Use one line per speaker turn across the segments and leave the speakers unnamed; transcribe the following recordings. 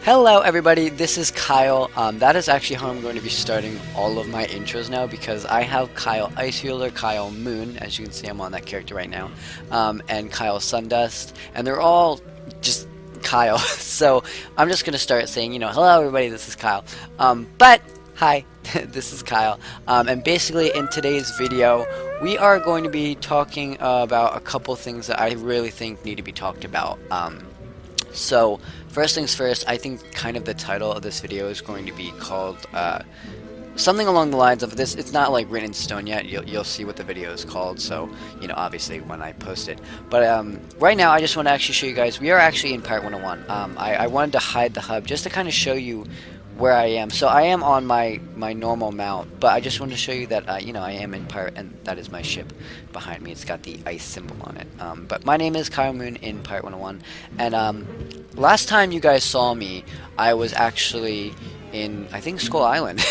Hello everybody, this is Kyle. That is actually how I'm going to be starting all of my intros now because I have KyleIceW or Kyle Moon, as you can see I'm on that character right now, and Kyle Sundust, and they're all just Kyle. So I'm just going to start saying, hello everybody, this is Kyle. But hi, this is Kyle, and basically in today's video we are going to be talking about a couple things that I really think need to be talked about. So first things first, I think kind of the title of this video is going to be called something along the lines of this. It's not like written in stone yet. You'll see what the video is called, so obviously when I post it. But right now I just want to actually show you guys, we are actually in Pirate101. I wanted to hide the hub just to kind of show you where I am. So I am on my normal mount, but I just wanted to show you that I am in Pirate, and that is my ship behind me. It's got the ice symbol on it. But my name is Kyle Moon in Pirate101, and last time you guys saw me, I was actually in, I think, Skull Island.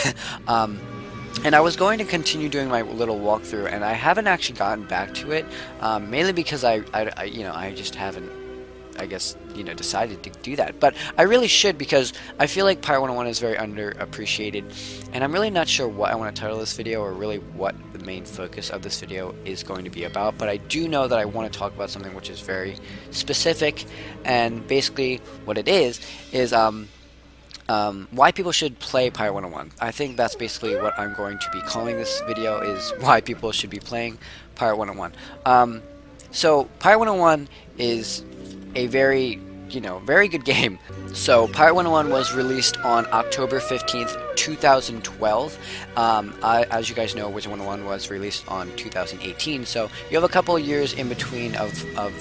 And I was going to continue doing my little walkthrough, and I haven't actually gotten back to it, mainly because I just haven't, I guess, decided to do that. But I really should, because I feel like Pirate101 is very underappreciated, and I'm really not sure what I want to title this video, or really what the main focus of this video is going to be about. But I do know that I want to talk about something which is very specific, and basically what it is why people should play Pirate101. I think that's basically what I'm going to be calling this video, is why people should be playing Pirate101. So Pirate101 is a very good game. So Pirate101 was released on October 15th, 2012. As you guys know, Wizard101 was released on 2018, so you have a couple of years in between of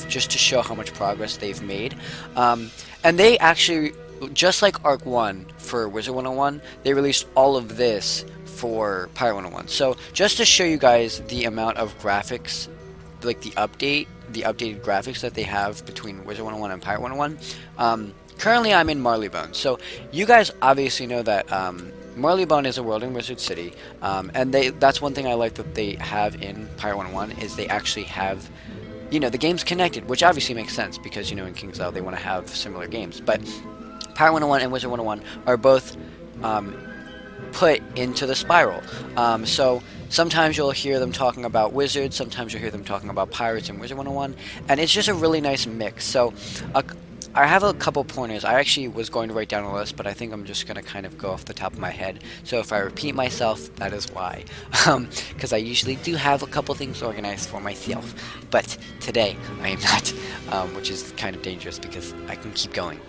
just to show how much progress they've made. And they actually, just like Arc 1 for Wizard101, they released all of this for Pirate101. So just to show you guys the amount of graphics, like the updated graphics that they have between Wizard101 and Pirate101. Currently I'm in Marleybone. So you guys obviously know that Marleybone is a world in Wizard City, and that's one thing I like that they have in Pirate101, is they actually have the games connected, which obviously makes sense because in King's Isle they want to have similar games. But Pirate101 and Wizard101 are both put into the spiral. So sometimes you'll hear them talking about wizards, sometimes you'll hear them talking about pirates in Wizard101, and it's just a really nice mix. So I have a couple pointers. I actually was going to write down a list, but I think I'm just going to kind of go off the top of my head. So if I repeat myself, that is why. Because I usually do have a couple things organized for myself. But today, I am not, which is kind of dangerous because I can keep going.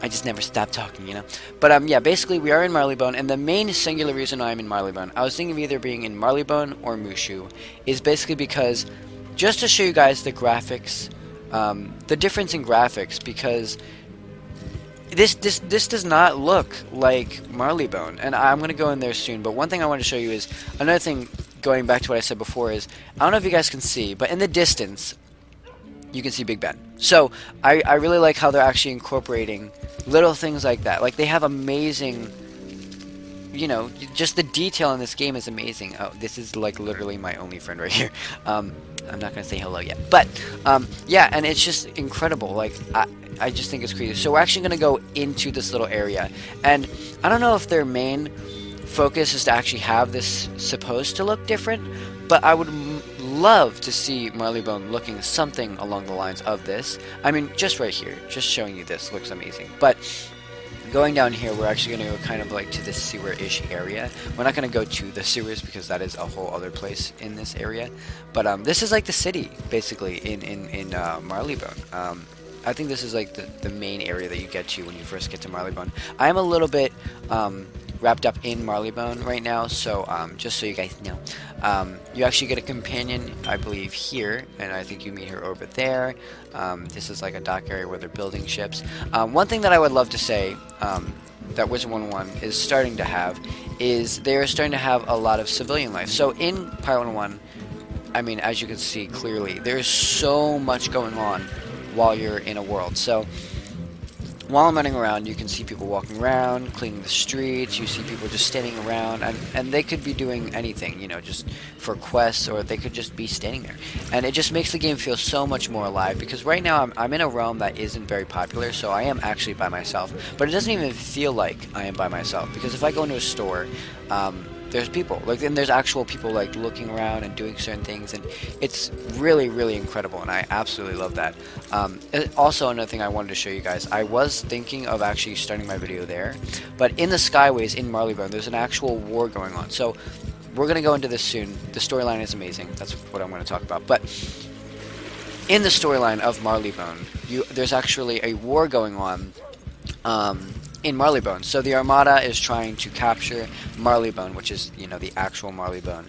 I just never stop talking, But yeah, basically we are in Marleybone, and the main singular reason I'm in Marleybone, I was thinking of either being in Marleybone or Mushu, is basically because, just to show you guys the graphics, the difference in graphics, because this does not look like Marleybone, and I'm going to go in there soon. But one thing I want to show you is, another thing, going back to what I said before, is, I don't know if you guys can see, but in the distance, you can see Big Ben. So I really like how they're actually incorporating little things like that. Like, they have amazing, just the detail in this game is amazing. Oh, this is like literally my only friend right here. I'm not gonna say hello yet, but yeah, and it's just incredible. Like, I just think it's crazy. So we're actually gonna go into this little area, and I don't know if their main focus is to actually have this supposed to look different, but I would love to see Marleybone looking something along the lines of this. I mean, just right here, just showing you this looks amazing. But going down here, we're actually going to go kind of like to the sewer-ish area. We're not going to go to the sewers because that is a whole other place in this area. But this is like the city, basically, in Marleybone. I think this is like the main area that you get to when you first get to Marleybone. I am a little bit wrapped up in Marleybone right now, so just so you guys know, you actually get a companion, I believe, here, and I think you meet her over there. This is like a dock area where they're building ships. One thing that I would love to say that Wizard101 is starting to have is they're starting to have a lot of civilian life. So in Pirate101, I mean, as you can see clearly, there's so much going on while you're in a world. So while I'm running around, you can see people walking around, cleaning the streets. You see people just standing around, and they could be doing anything, you know, just for quests, or they could just be standing there. And it just makes the game feel so much more alive, because right now I'm in a realm that isn't very popular, so I am actually by myself. But it doesn't even feel like I am by myself, because if I go into a store, there's people, like, and there's actual people, like, looking around and doing certain things, and it's really, really incredible, and I absolutely love that. Also, another thing I wanted to show you guys, I was thinking of actually starting my video there, but in the Skyways in Marleybone, there's an actual war going on, so we're going to go into this soon. The storyline is amazing, that's what I'm going to talk about, but in the storyline of Marleybone, there's actually a war going on, in Marleybone. So the Armada is trying to capture Marleybone, which is, you know, the actual Marleybone,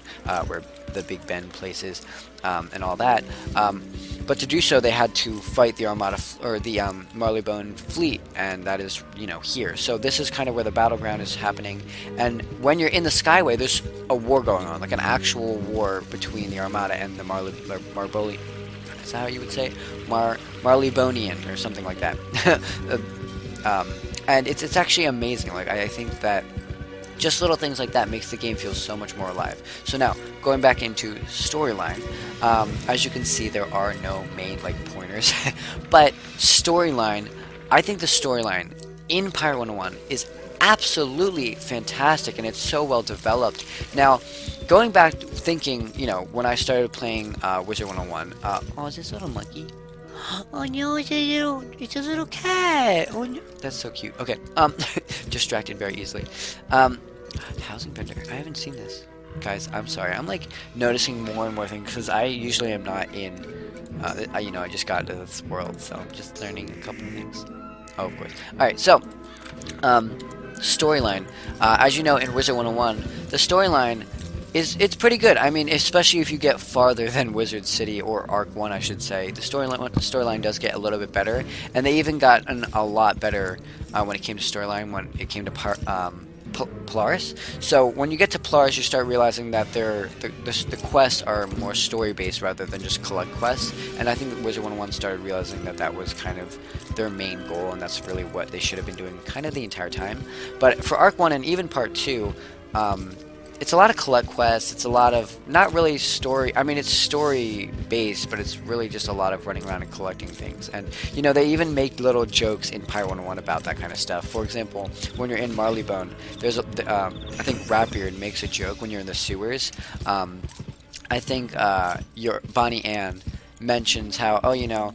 where the Big Ben place is, and all that. But to do so, they had to fight the Armada, or the Marleybone fleet, and that is, you know, here. So this is kind of where the battleground is happening. And when you're in the Skyway, there's a war going on, like an actual war between the Armada and the Marbolian. Is that how you would say it? Marleybonian, or something like that. And it's actually amazing. Like, I think that just little things like that makes the game feel so much more alive. So now, going back into storyline, as you can see, there are no main, like, pointers. But storyline, I think the storyline in Pirate101 is absolutely fantastic, and it's so well developed. Now, going back thinking, you know, when I started playing Wizard101, oh, is this little monkey? Oh no, it's a little cat. Oh no, that's so cute. Okay, distracted very easily. Housing vendor. I haven't seen this, guys. I'm sorry. I'm like noticing more and more things, because I usually am not in. You know, I just got into this world, so I'm just learning a couple things. Oh, of course. All right, so storyline. As you know, in Wizard101, the storyline it's pretty good. I mean, especially if you get farther than Wizard City, or Arc 1, I should say. The storyline does get a little bit better, and they even got a lot better when it came to storyline, when it came to Polaris. So when you get to Polaris, you start realizing that the quests are more story-based rather than just collect quests, and I think that Wizard101 started realizing that that was kind of their main goal, and that's really what they should have been doing kind of the entire time. But for Arc 1 and even Part 2, it's a lot of collect quests. It's a lot of, not really story, I mean, it's story based, but it's really just a lot of running around and collecting things. And, you know, they even make little jokes in Pirate101 about that kind of stuff. For example, when you're in Marleybone, there's I think Rapbeard makes a joke when you're in the sewers. I think your Bonnie Ann mentions how, oh, you know,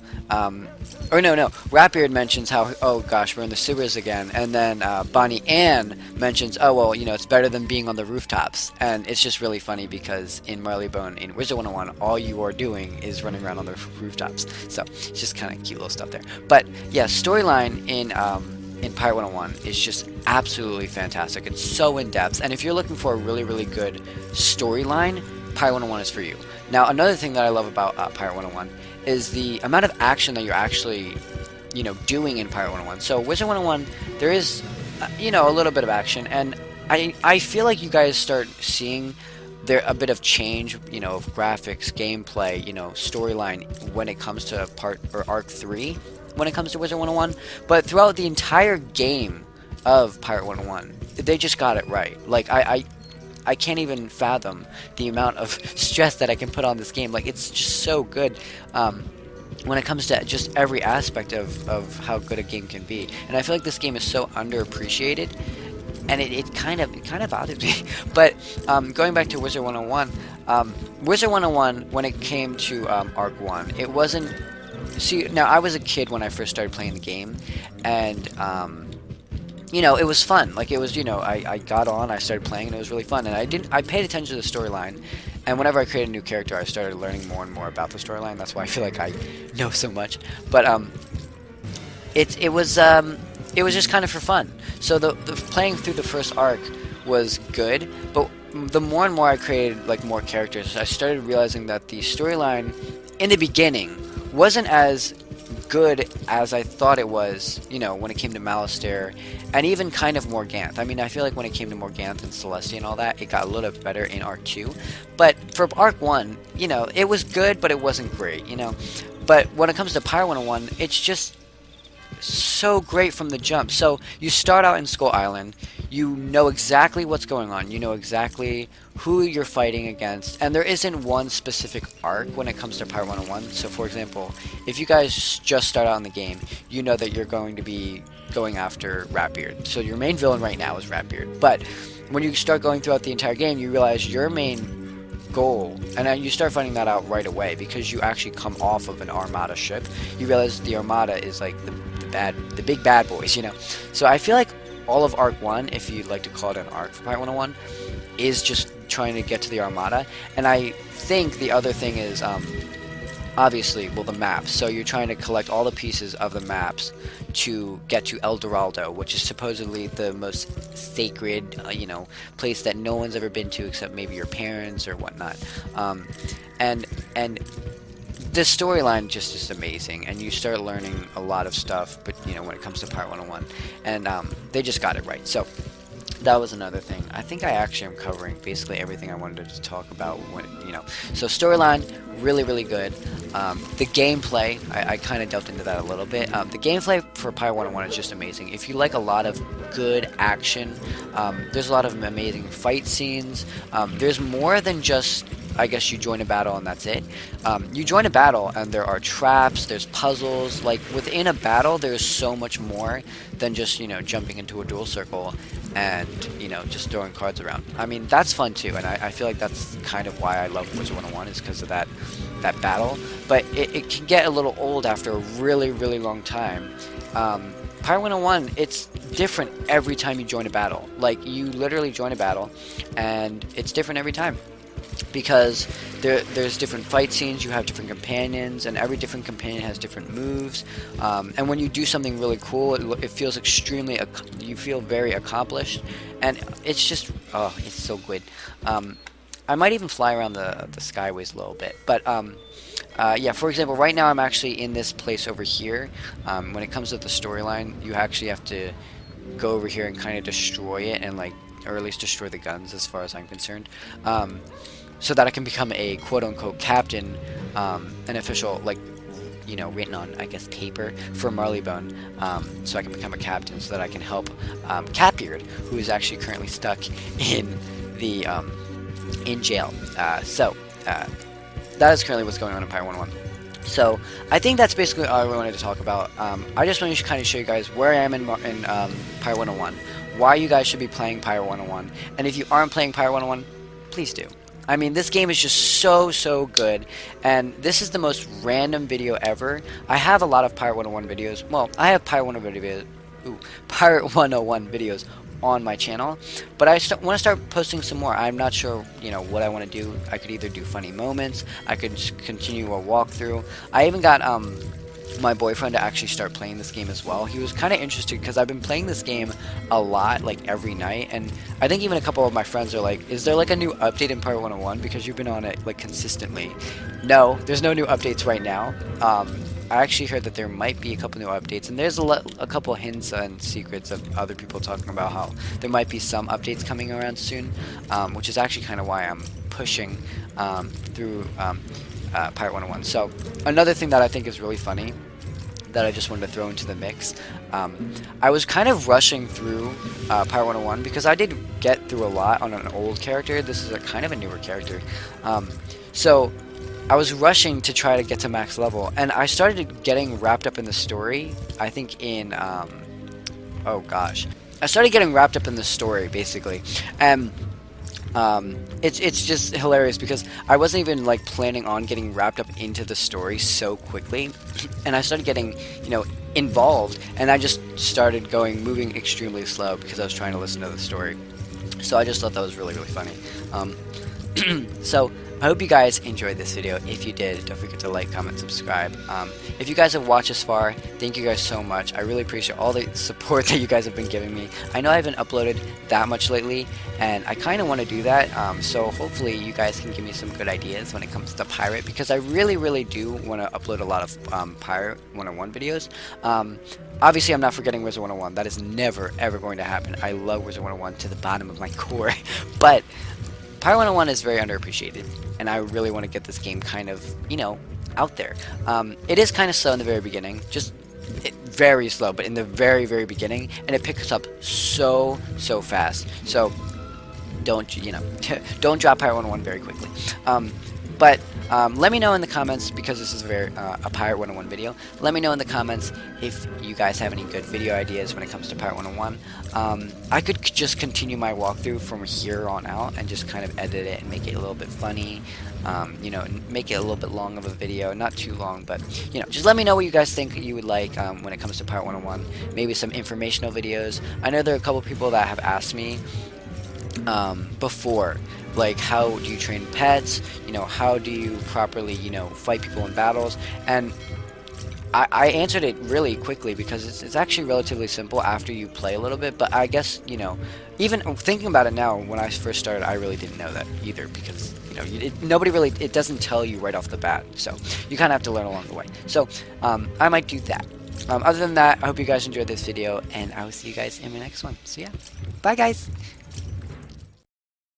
or no, Rapbeard mentions how, oh gosh, we're in the sewers again, and then Bonnie Ann mentions, oh, well, you know, it's better than being on the rooftops. And it's just really funny, because in Marleybone, in Wizard101, all you are doing is running around on the rooftops. So it's just kind of cute little stuff there. But yeah, storyline in Pirate101 is just absolutely fantastic. It's so in depth, and if you're looking for a really, really good storyline, Pirate101 is for you. Now, another thing that I love about Pirate101 is the amount of action that you're actually, you know, doing in Pirate101. So Wizard101, there is, you know, a little bit of action, and I feel like you guys start seeing there a bit of change, you know, of graphics, gameplay, you know, storyline when it comes to Arc 3, when it comes to Wizard101. But throughout the entire game of Pirate101, they just got it right. Like, I can't even fathom the amount of stress that I can put on this game. Like, it's just so good when it comes to just every aspect of how good a game can be. And I feel like this game is so underappreciated, and it kind of bothered me. But going back to Wizard101, Wizard101, when it came to Arc 1, it wasn't... See, now, I was a kid when I first started playing the game, and... you know, it was fun. Like, it was, you know, I got on, I started playing, and it was really fun. And I paid attention to the storyline, and whenever I created a new character, I started learning more and more about the storyline. That's why I feel like I know so much. But it was just kind of for fun. So the playing through the first arc was good, but the more and more I created, like, more characters, I started realizing that the storyline in the beginning wasn't as good as I thought it was, you know, when it came to Malastare, and even kind of Morganth. I mean, I feel like when it came to Morganth and Celestia and all that, it got a little bit better in Arc 2. But for Arc 1, you know, it was good, but it wasn't great, you know. But when it comes to Pirate101, it's just... so great from the jump. So you start out in Skull Island, you know exactly what's going on, you know exactly who you're fighting against, and there isn't one specific arc when it comes to Pirate 101. So for example, if you guys just start out in the game, you know that you're going to be going after Ratbeard. So your main villain right now is Ratbeard. But when you start going throughout the entire game, you realize your main goal, and then you start finding that out right away because you actually come off of an Armada ship. You realize the Armada is like the big bad boys, you know. So I feel like all of Arc 1, if you'd like to call it an arc for Pirate 101, is just trying to get to the Armada. And I think the other thing is obviously, well, the maps. So you're trying to collect all the pieces of the maps to get to El Dorado, which is supposedly the most sacred, you know, place that no one's ever been to except maybe your parents or whatnot. And the storyline just is amazing, and you start learning a lot of stuff. But you know, when it comes to Pirate 101, and they just got it right. So that was another thing. I think I actually am covering basically everything I wanted to talk about. When, you know, so storyline, really good. The gameplay, I kind of delved into that a little bit. The gameplay for Pirate 101 is just amazing. If you like a lot of good action, there's a lot of amazing fight scenes. There's more than just, I guess, you join a battle and that's it. You join a battle and there are traps, there's puzzles. Like within a battle, there's so much more than just, you know, jumping into a duel circle and, you know, just throwing cards around. I mean, that's fun too, and I feel like that's kind of why I love Wizard 101, is because of that battle. But it can get a little old after a really long time. Pirate 101, it's different every time you join a battle. Like, you literally join a battle and it's different every time, because there's different fight scenes, you have different companions, and every different companion has different moves. And when you do something really cool, it feels extremely, you feel very accomplished, and it's just, oh, it's so good. I might even fly around the skyways a little bit, but yeah, for example, right now I'm actually in this place over here. When it comes to the storyline, you actually have to go over here and kind of destroy it, and like, or at least destroy the guns as far as I'm concerned, so that I can become a quote-unquote captain, an official, like, you know, written on, I guess, paper for Marleybone, so I can become a captain so that I can help Catbeard, who is actually currently stuck in the in jail. So that is currently what's going on in Pirate 101. So I think that's basically all I wanted to talk about. I just wanted to kind of show you guys where I am in Pirate 101, why you guys should be playing Pirate 101, and if you aren't playing Pirate 101, please do. I mean, this game is just so good, and this is the most random video ever. I have a lot of Pirate 101 videos. Well, I have Pirate 101 videos on my channel, but I want to start posting some more. I'm not sure, you know, what I want to do. I could either do funny moments, I could just continue a walkthrough. I even got my boyfriend to actually start playing this game as well. He was kind of interested because I've been playing this game a lot, like every night, and I think even a couple of my friends are like, is there like a new update in Pirate 101 because you've been on it like consistently? No, there's no new updates right now. I actually heard that there might be a couple new updates, and there's a couple hints and secrets of other people talking about how there might be some updates coming around soon, which is actually kind of why I'm pushing through Pirate 101. So another thing that I think is really funny that I just wanted to throw into the mix, I was kind of rushing through Pirate 101 because I did get through a lot on an old character. This is a kind of a newer character, so I was rushing to try to get to max level, and I started getting wrapped up in the story. I think in oh gosh, I started getting wrapped up in the story basically, and it's just hilarious because I wasn't even like planning on getting wrapped up into the story so quickly, and I started getting, you know, involved, and I just started moving extremely slow because I was trying to listen to the story. So I just thought that was really funny. So I hope you guys enjoyed this video. If you did, don't forget to like, comment, subscribe. If you guys have watched this far, thank you guys so much. I really appreciate all the support that you guys have been giving me. I know I haven't uploaded that much lately, and I kind of want to do that, so hopefully you guys can give me some good ideas when it comes to Pirate, because I really do want to upload a lot of Pirate 101 videos. Obviously, I'm not forgetting Wizard 101. That is never, ever going to happen. I love Wizard 101 to the bottom of my core, but Pirate 101 is very underappreciated, and I really want to get this game kind of, you know, out there. It is kind of slow in the very beginning. Just very slow, but in the very beginning, and it picks up so fast. So don't don't drop Pirate 101 very quickly. But let me know in the comments, because this is a Pirate 101 video. Let me know in the comments if you guys have any good video ideas when it comes to Pirate 101. I could just continue my walkthrough from here on out and just kind of edit it and make it a little bit funny. You know, make it a little bit long of a video, not too long, but you know, just let me know what you guys think you would like when it comes to Pirate 101. Maybe some informational videos. I know there are a couple people that have asked me before, like, how do you train pets, you know, how do you properly, you know, fight people in battles, and I answered it really quickly, because it's actually relatively simple after you play a little bit. But I guess, you know, even thinking about it now, when I first started, I really didn't know that either, because, you know, nobody really, it doesn't tell you right off the bat, so you kind of have to learn along the way. So I might do that. Other than that, I hope you guys enjoyed this video, and I will see you guys in my next one. So yeah, bye guys!